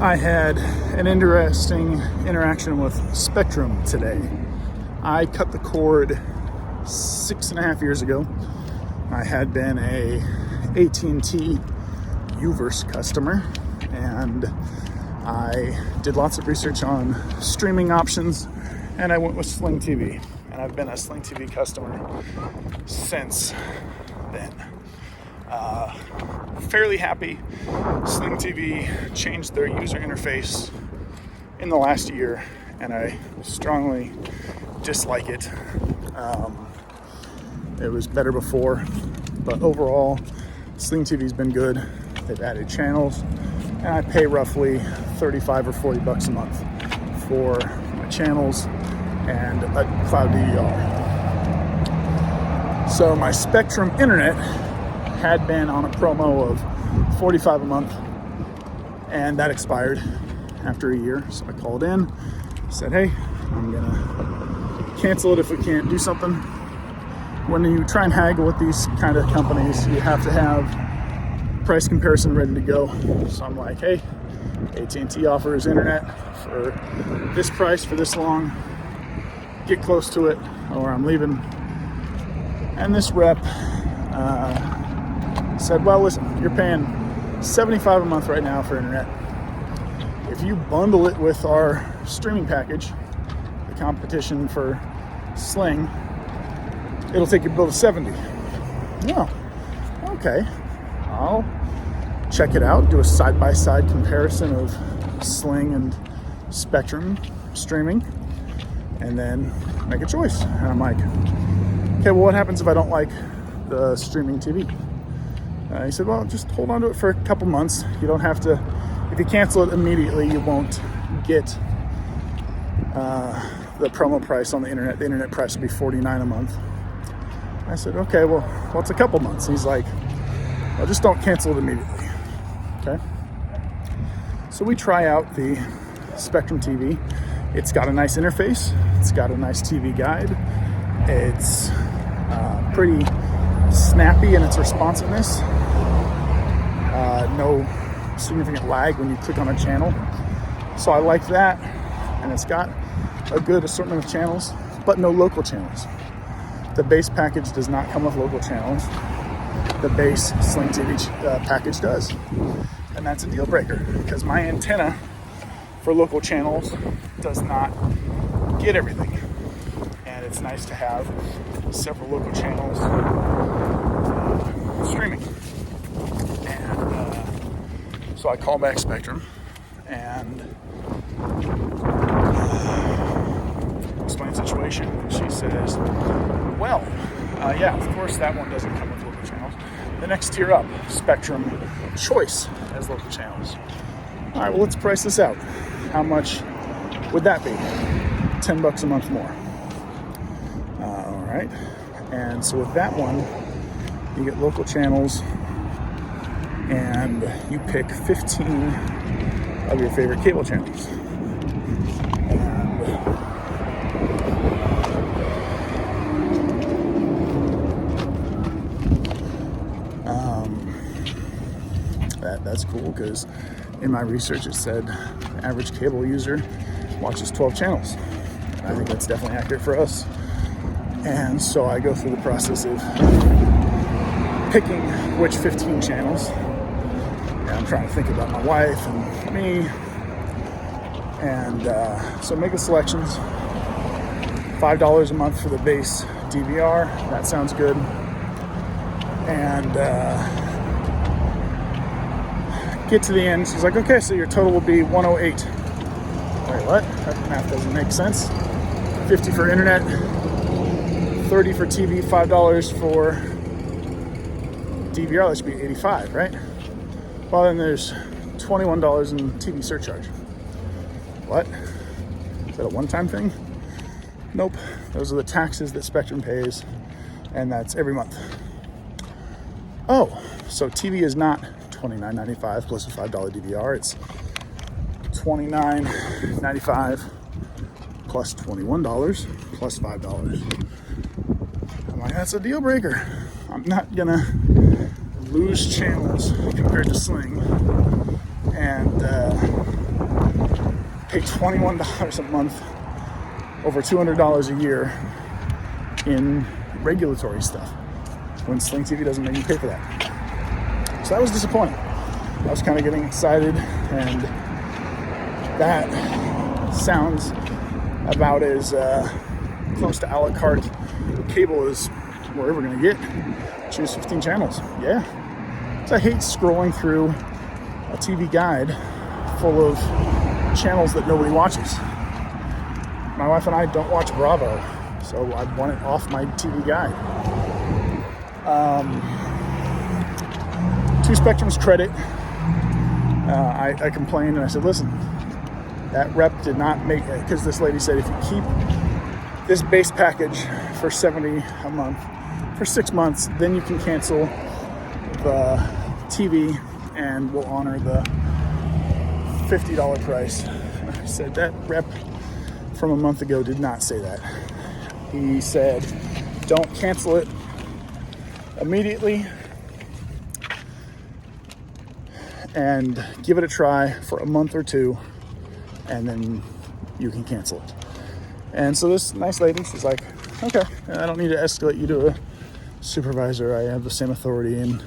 I had an interesting interaction with Spectrum today. I cut the cord 6.5 years ago. I had been a AT&T Uverse customer, and I did lots of research on streaming options, and I went with Sling TV. And I've been a Sling TV customer since then. Fairly happy. Sling TV changed their user interface in the last year, and I strongly dislike it. It was better before, but overall, Sling TV's been good. They've added channels, and I pay roughly $35 or $40 a month for my channels and a cloud DVR. So my Spectrum internet had been on a promo of $45 a month, and that expired after a year. So I called in, said, hey, I'm gonna cancel it if we can't do something. When you try and haggle with these kind of companies, you have to have price comparison ready to go. So I'm like, hey, AT&T offers internet for this price for this long. Get close to it or I'm leaving. And this rep said, well, listen, you're paying $75 a month right now for internet. If you bundle it with our streaming package, the competition for Sling, it'll take your bill to $70. Oh, okay. I'll check it out, do a side-by-side comparison of Sling and Spectrum streaming, and then make a choice. And I'm like, okay, well, what happens if I don't like the streaming TV? He said, well, just hold on to it for a couple months. You don't have to, if you cancel it immediately, you won't get the promo price on the internet. The internet price will be $49 a month. I said, okay, well, what's a couple months? He's like, well, just don't cancel it immediately. Okay. So we try out the Spectrum TV. It's got a nice interface. It's got a nice TV guide. It's pretty snappy in its responsiveness. No significant lag when you click on a channel. So I like that. And it's got a good assortment of channels, but no local channels. The base package does not come with local channels. The base Sling TV package does. And that's a deal breaker because my antenna for local channels does not get everything. And it's nice to have several local channels streaming. And so I call back Spectrum and explain the situation. She says, well, yeah, of course that one doesn't come with local channels. The next tier up, Spectrum Choice, has local channels. All right, well, let's price this out. How much would that be? $10 a month more. All right. And so with that one, you get local channels and you pick 15 of your favorite cable channels. That's cool because in my research it said the average cable user watches 12 channels. And I think that's definitely accurate for us. And so I go through the process of picking which 15 channels. And I'm trying to think about my wife and me. And so make the selections. $5 a month for the base DVR. That sounds good. And get to the end. She's like, okay, so your total will be 108. Wait, what? That math doesn't make sense. 50 for internet, 30 for TV, $5 for DVR. That should be 85, right? Well, then there's $21 in TV surcharge. What? Is that a one-time thing? Nope. Those are the taxes that Spectrum pays, and that's every month. Oh, so TV is not $29.95 plus a $5 DVR. It's $29.95 plus $21 plus $5. I'm like, that's a deal breaker. I'm not gonna lose channels compared to Sling and pay $21 a month, over $200 a year in regulatory stuff when Sling TV doesn't make you pay for that. So that was disappointing. I was kind of getting excited, and that sounds about as close to a la carte cable as we're ever going to get. Choose 15 channels. Yeah. So I hate scrolling through a TV guide full of channels that nobody watches. My wife and I don't watch Bravo, so I want it off my TV guide. To Spectrum's credit, I complained and I said, listen, that rep did not make it, because this lady said if you keep this base package for $70 a month for 6 months, then you can cancel the TV and we'll honor the $50 price. I said that rep from a month ago did not say that. He said don't cancel it immediately and give it a try for a month or two, and then you can cancel it. And so this nice lady, she's like, okay, I don't need to escalate you to a supervisor. I have the same authority, and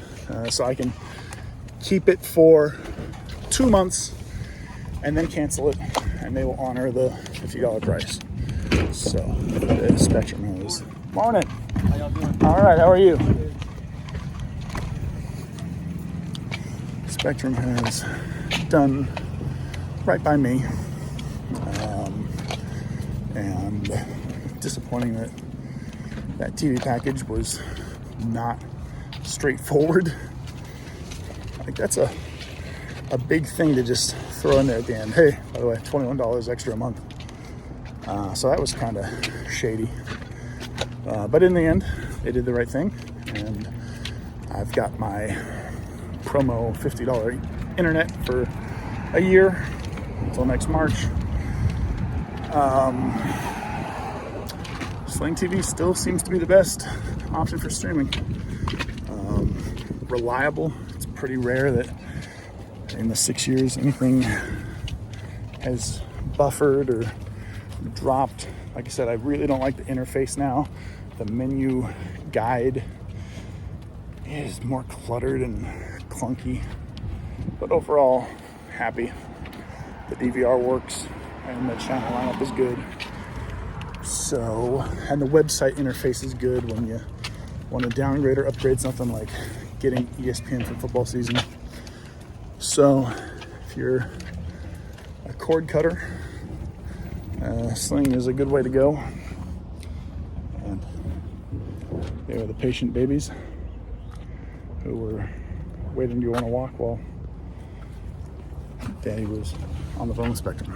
so I can keep it for 2 months and then cancel it, and they will honor the $50 price. So the Spectrum is. Morning. How y'all doing? All right, how are you? Spectrum has done right by me, and disappointing that that TV package was not straightforward. I think that's a big thing to just throw in there at the end. Hey, by the way, $21 extra a month. So that was kind of shady. But in the end, they did the right thing, and I've got my promo $50 internet for a year until next March. Sling TV still seems to be the best option for streaming. Reliable. It's pretty rare that in the 6 years anything has buffered or dropped. Like I said, I really don't like the interface now. The menu guide is more cluttered and clunky, but overall happy. The DVR works and the channel lineup is good. So, and the website interface is good when you want to downgrade or upgrade something like getting ESPN for football season. So if you're a cord cutter, Sling is a good way to go. And they were the patient babies who were waiting to go on a walk while Daddy was on the phone with Spectrum.